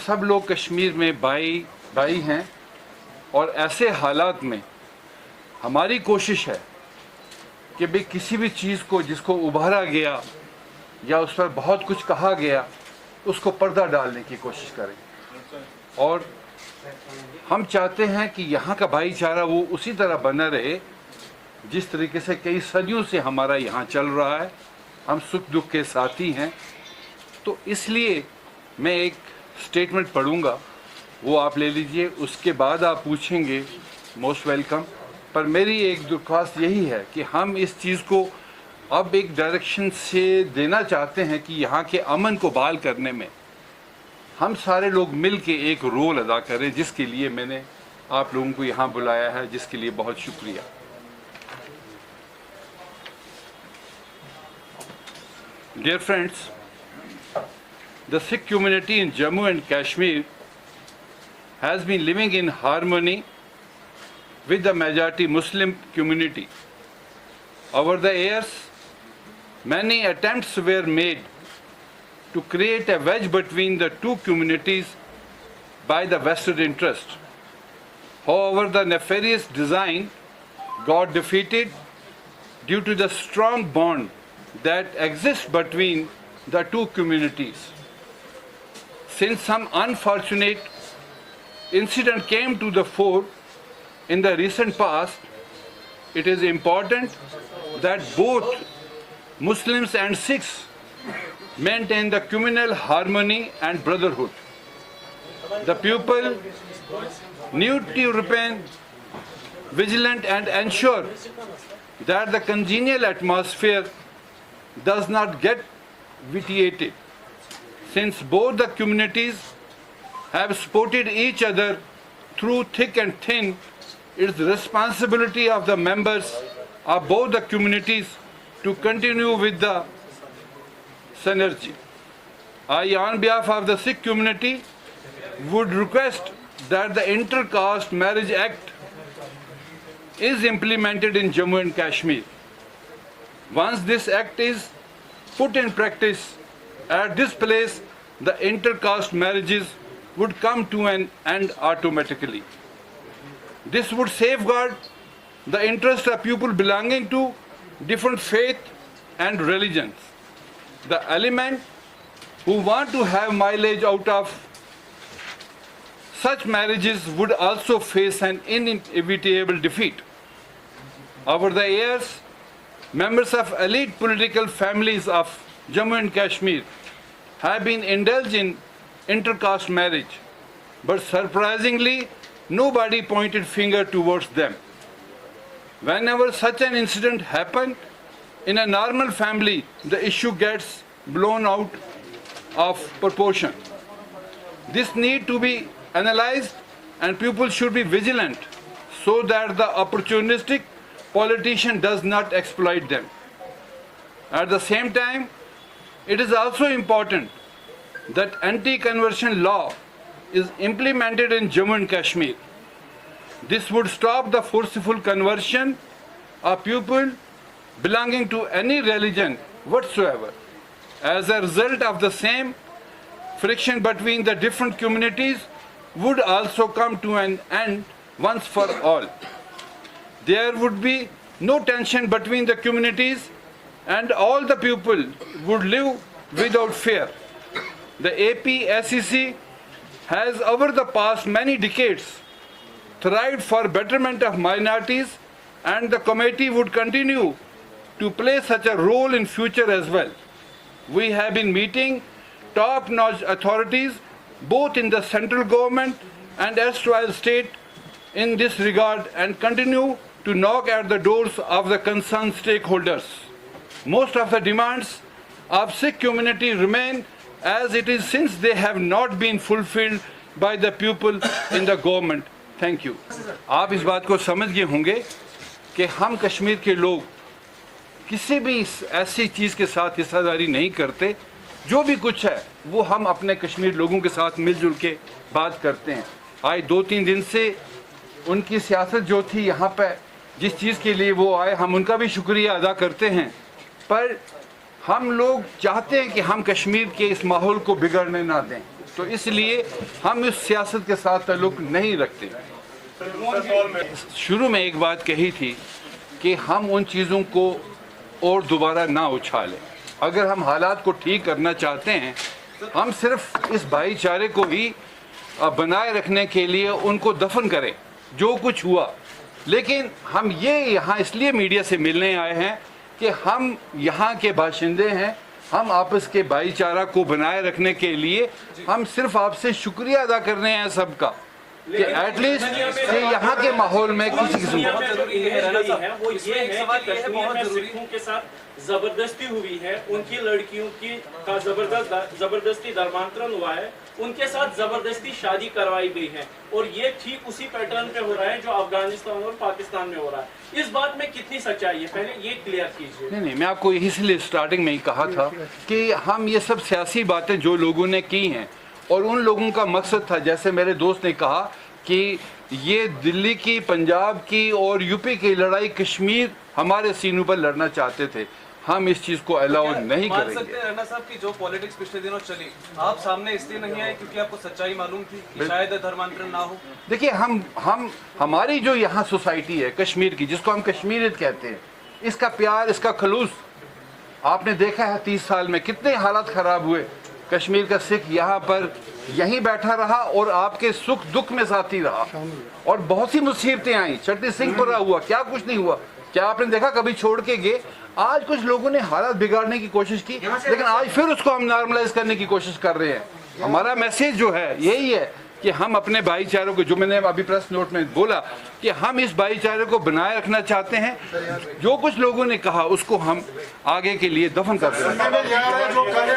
सब लोग कश्मीर में भाई भाई हैं और ऐसे हालात में हमारी कोशिश है कि भाई किसी भी चीज़ को जिसको उभारा गया या उस पर बहुत कुछ कहा गया उसको पर्दा डालने की कोशिश करें। और हम चाहते हैं कि यहाँ का भाईचारा वो उसी तरह बना रहे जिस तरीके से कई सदियों से हमारा यहाँ चल रहा है। हम सुख दुख के साथी हैं। तो इसलिए मैं एक स्टेटमेंट पढ़ूंगा, वो आप ले लीजिए, उसके बाद आप पूछेंगे, मोस्ट वेलकम। पर मेरी एक दरख्वास्त यही है कि हम इस चीज़ को अब एक डायरेक्शन से देना चाहते हैं कि यहाँ के अमन को बहाल करने में हम सारे लोग मिल के एक रोल अदा करें, जिसके लिए मैंने आप लोगों को यहाँ बुलाया है, जिसके लिए बहुत शुक्रिया। Dear friends, the Sikh community in Jammu and Kashmir has been living in harmony with the majority Muslim community. Over the years, many attempts were made to create a wedge between the two communities by the vested interest. However, the nefarious design got defeated due to the strong bond that exists between the two communities. Since some unfortunate incident came to the fore in the recent past, it is important that both Muslims and Sikhs maintain the communal harmony and brotherhood. The people need to remain vigilant and ensure that the congenial atmosphere does not get vitiated. Since both the communities have supported each other through thick and thin, it is the responsibility of the members of both the communities to continue with the synergy. I, on behalf of the Sikh community, would request that the Inter-Caste Marriage Act is implemented in Jammu and Kashmir. Once this act is put in practice, at this place, the inter-caste marriages would come to an end automatically. This would safeguard the interest of people belonging to different faith and religions. The element who want to have mileage out of such marriages would also face an inevitable defeat. Over the years, members of elite political families of Jammu and Kashmir have been indulged in inter-caste marriage, but surprisingly, nobody pointed finger towards them. Whenever such an incident happens in a normal family, the issue gets blown out of proportion. This needs to be analyzed, and people should be vigilant so that the opportunistic politician does not exploit them. At the same time, it is also important that anti-conversion law is implemented in Jammu and Kashmir. This would stop the forceful conversion of people belonging to any religion whatsoever. As a result of the same, friction between the different communities would also come to an end once for all. There would be no tension between the communities and all the people would live without fear. The APSEC has over the past many decades thrived for betterment of minorities, and the committee would continue to play such a role in future as well. We have been meeting top-notch authorities both in the central government and erstwhile state in this regard and continue to knock at the doors of the concerned stakeholders. Most of the demands of Sikh community remain as it is since they have not been fulfilled by the people in the government. Thank you. आप इस बात को समझ गए होंगे कि हम कश्मीर के लोग किसी भी ऐसी चीज़ के साथ हिस्सेदारी नहीं करते। जो भी कुछ है वो हम अपने कश्मीर लोगों के साथ मिलजुल के बात करते हैं। आज 2-3 दिन से उनकी सियासत जो थी यहाँ पे, जिस चीज़ के लिए वो आए, हम उनका भी शुक्रिया अदा करते हैं। पर हम लोग चाहते हैं कि हम कश्मीर के इस माहौल को बिगड़ने ना दें, तो इसलिए हम इस सियासत के साथ ताल्लुक़ नहीं रखते। शुरू में एक बात कही थी कि हम उन चीज़ों को और दोबारा ना उछालें। अगर हम हालात को ठीक करना चाहते हैं, हम सिर्फ इस भाईचारे को ही बनाए रखने के लिए उनको दफन करें जो कुछ हुआ। लेकिन हम ये यहाँ इसलिए मीडिया से मिलने आए हैं कि हम यहाँ के बाशिंदे हैं, हम आपस के भाईचारा को बनाए रखने के लिए हम सिर्फ आपसे शुक्रिया अदा करने हैं सबका कि एटलीस्ट कि यहाँ के माहौल में किसी किस्म के साथ जबरदस्ती हुई है, उनकी लड़कियों की का जबरदस्ती धर्मांतरण हुआ है, उनके साथ जबरदस्ती शादी करवाई गई है, और ये ठीक उसी पैटर्न पे हो रहा है जो अफगानिस्तान और पाकिस्तान में हो रहा है। इस बात में कितनी सच्चाई है, पहले ये क्लियर कीजिए। नहीं, मैं आपको इसलिए स्टार्टिंग में ही कहा था कि हम ये सब सियासी बातें जो लोगों ने की हैं और उन लोगों का मकसद था, जैसे मेरे दोस्त ने कहा कि ये दिल्ली की, पंजाब की और यूपी की लड़ाई कश्मीर हमारे सीनों पर लड़ना चाहते थे, हम इस चीज़ को अलाउ नहीं करेंगे। मान सकते हैं राणा साहब की जो पॉलिटिक्स पिछले दिनों चली, आप सामने इसलिए नहीं आए क्योंकि आपको सच्चाई मालूम थी कि शायद धर्मांतरण ना हो? देखिए, हम हमारी जो यहाँ सोसाइटी है कश्मीर की, जिसको हम कश्मीरियत कहते हैं, इसका प्यार, इसका खलूस आपने देखा है 30 साल में कितने हालात ख़राब हुए। कश्मीर का सिख यहाँ पर यहीं बैठा रहा और आपके सुख दुख में साथी रहा, और बहुत सी मुसीबतें आई, चट्टी सिंहपुरा हुआ, क्या कुछ नहीं हुआ, क्या आपने देखा कभी छोड़ के गए? आज कुछ लोगों ने हालात बिगाड़ने की कोशिश की, लेकिन आज फिर उसको हम नॉर्मलाइज करने की कोशिश कर रहे हैं। हमारा मैसेज जो है यही है कि हम अपने भाईचारों को, जो मैंने अभी प्रेस नोट में बोला कि हम इस भाईचारे को बनाए रखना चाहते हैं, जो कुछ लोगों ने कहा उसको हम आगे के लिए दफन कर दें।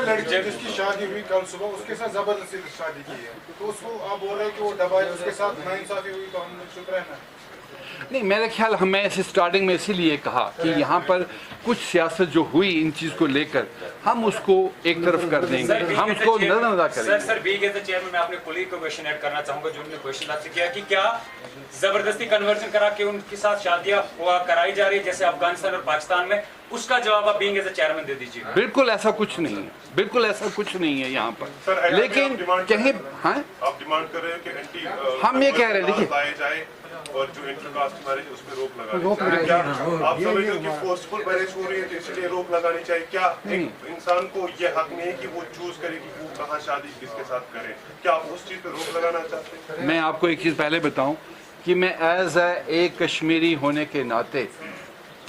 लड़की जिसकी शादी हुई कल सुबह, उसके साथ जबरदस्ती शादी की है, तो उसको आप बोल रहे हैं कि वो दबाई, उसके साथ नाइंसाफी हुई, तो हम चुप रहना? नहीं, मेरे ख्याल हमें इस स्टार्टिंग में इसीलिए कहा कि यहाँ पर कुछ सियासत जो हुई इन चीज़ को लेकर, हम उसको एक तरफ कर देंगे, हम उसको नजरअंदाज करेंगे। Sir being as the chairman, मैं अपने कोलीग को क्वेश्चन ऐड करना चाहूंगा जो उन्होंने क्वेश्चन आपसे किया कि क्या जबरदस्ती कन्वर्जन करा के उनके साथ शादियां कराई जा रही है जैसे अफगानिस्तान और पाकिस्तान में, उसका जवाब आप बीइंग एज द चेयरमैन दे दीजिए। बिल्कुल ऐसा कुछ नहीं है, बिल्कुल ऐसा कुछ नहीं है यहाँ पर। लेकिन कहीं हाँ, आप डिमांड कर रहे हैं कि एंटी, हम ये कह रहे हैं, देखिए, और जो इंटरकास्ट मैरिज उस पर रोक लगानी चाहिए। क्या आप समझते हो कि फोर्सफुल मैरिज हो रही है तो इसलिए रोक लगानी चाहिए? क्या एक इंसान को ये हक नहीं है कि वो चूज करे कि वो कहाँ शादी किसके साथ करे? क्या आप उस चीज पे रोक लगाना चाहते हैं? मैं आपको एक चीज़ पहले बताऊं कि मैं एज एक कश्मीरी होने के नाते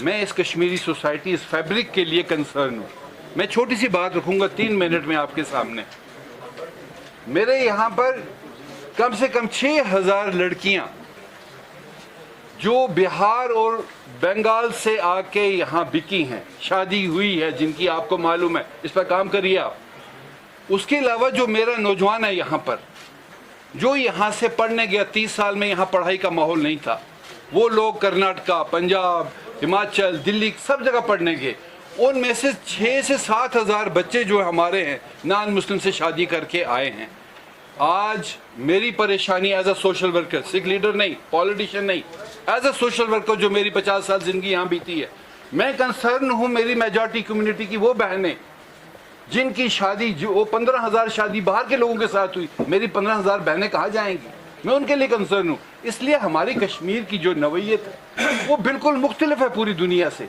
मैं इस कश्मीरी सोसाइटी, इस फैब्रिक के लिए कंसर्न हूँ। मैं छोटी सी बात रखूँगा 3 मिनट में आपके सामने। मेरे यहाँ पर कम से कम 6000 लड़कियाँ जो बिहार और बंगाल से आके यहाँ बिकी हैं, शादी हुई है, जिनकी आपको मालूम है, इस पर काम करिए आप। उसके अलावा जो मेरा नौजवान है यहाँ पर, जो यहाँ से पढ़ने गया, 30 साल में यहाँ पढ़ाई का माहौल नहीं था, वो लोग कर्नाटका, पंजाब, हिमाचल, दिल्ली सब जगह पढ़ने गए। उनमें से 6 से 7 हज़ार बच्चे जो हमारे हैं नॉन मुस्लिम से शादी करके आए हैं। आज मेरी परेशानी as a social worker, Sikh leader नहीं, पॉलिटिशियन नहीं, एज अ सोशल वर्कर जो मेरी 50 साल जिंदगी यहाँ बीती है, मैं कंसर्न हूँ मेरी मेजॉरिटी कम्युनिटी की वो बहनें जिनकी शादी, जो वो 15,000 शादी बाहर के लोगों के साथ हुई, मेरी 15,000 बहनें कहाँ जाएंगी? मैं उनके लिए कंसर्न हूँ। इसलिए हमारी कश्मीर की जो नवैयत है वो बिल्कुल मुख्तलिफ है पूरी दुनिया से,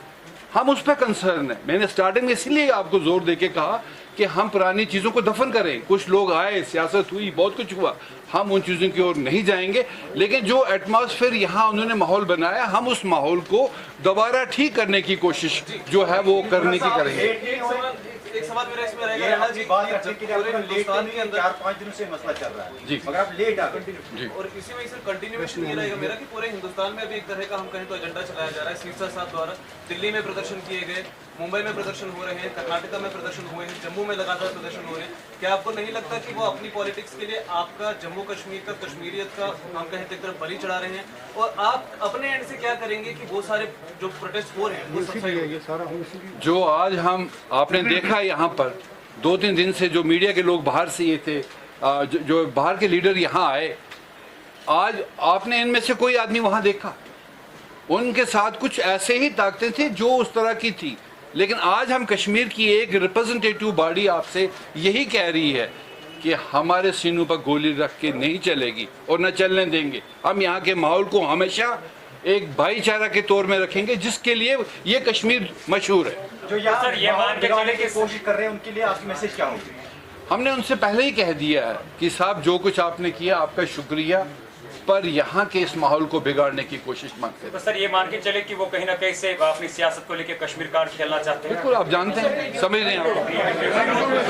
हम उस पर कंसर्न है। मैंने स्टार्टिंग में इसलिए आपको जोर दे के कहा कि हम पुरानी चीज़ों को दफन करें। कुछ लोग आए, सियासत हुई, बहुत कुछ हुआ, हम उन चीज़ों की ओर नहीं जाएंगे, लेकिन जो एटमॉस्फेयर यहाँ उन्होंने माहौल बनाया, हम उस माहौल को दोबारा ठीक करने की कोशिश जो है वो करने की करेंगे। एक सवाल मेरा इसमें रहेगा जी, पूरे हिंदुस्तान के अंदर 4-5 दिनों से मसला चल रहा है जी, मगर आप लेट आ गए और इसी में सर कंटिन्यूएशन ये रहेगा मेरा कि पूरे हिंदुस्तान में अभी एक तरह का हम कहें तो एजेंडा चलाया जा रहा है सीरसा साहब द्वारा। दिल्ली में प्रदर्शन किए गए, मुंबई में प्रदर्शन हो रहे हैं, कर्नाटका में प्रदर्शन हुए हैं, जम्मू में लगातार प्रदर्शन हो रहे हैं। क्या आपको नहीं लगता कि वो अपनी पॉलिटिक्स के लिए आपका जम्मू कश्मीर का, कश्मीरियत का हम कहें तो एक तरफ बलि चढ़ा रहे हैं, और आप अपने एंड से क्या करेंगे कि वो सारे जो प्रोटेस्ट हो रहे हैं वो सब जो आज हम आपने देखा यहाँ पर 2-3 दिन से जो मीडिया के लोग बाहर से ये थे, जो बाहर के लीडर यहाँ आए, आज आपने इनमें से कोई आदमी वहाँ देखा? उनके साथ कुछ ऐसे ही ताकतें थी जो उस तरह की थी, लेकिन आज हम कश्मीर की एक रिप्रेजेंटेटिव बॉडी आपसे यही कह रही है कि हमारे सीनों पर गोली रख के नहीं चलेगी और न चलने देंगे। हम यहाँ के माहौल को हमेशा एक भाईचारा के तौर में रखेंगे, जिसके लिए ये कश्मीर मशहूर है। जो यहाँ सर, ये मान के बिगाड़ने चले की कि- कोशिश कर रहे हैं उनके लिए आपकी मैसेज क्या होगी? हमने उनसे पहले ही कह दिया है कि साहब जो कुछ आपने किया आपका शुक्रिया, पर यहाँ के इस माहौल को बिगाड़ने की कोशिश मत करें। तो सर ये मान के चले कि वो कहीं ना कहीं से अपनी सियासत को लेकर कश्मीर कार्ड खेलना चाहते हैं। बिल्कुल, आप जानते हैं, समझ रहे हैं आप।